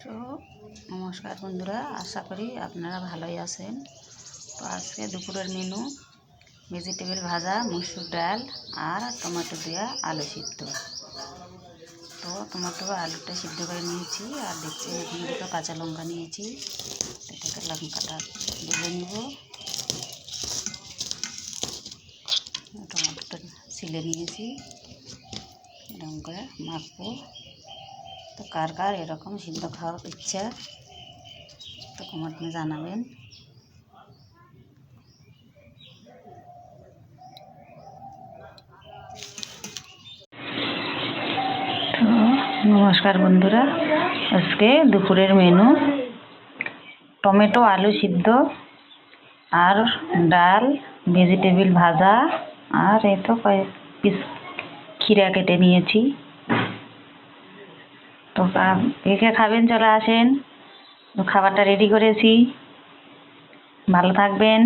তো নমস্কার বন্ধুরা, আশা করি আপনারা ভালোই আছেন। তো আজকে দুপুরের মেনু ভেজিটেবল ভাজা, মসুর ডাল আর টমেটো দেওয়া আলু সিদ্ধ। তো টমেটো আলুটা সিদ্ধ করে নিয়েছি, আর দেখছি এখানে দুটো কাঁচা লঙ্কা নিয়েছি। এটাকে লঙ্কাটা ডুবে নিব। টমেটোটা ছিলে নিয়েছি, লঙ্কা মাখবো। তো কার কার এরকম সিদ্ধ খাওয়ার ইচ্ছা তো কমেন্টে জানাবেন। তো নমস্কার বন্ধুরা, আজকে দুপুরের মেনু টমেটো আলু সিদ্ধ আর ডাল, ভেজিটেবল ভাজা, আর এই তো কয়েক পিস খিরা কেটে নিয়েছি। তো কে কে খাবেন চলে আসেন, খাবারটা রেডি করেছি। ভালো থাকবেন।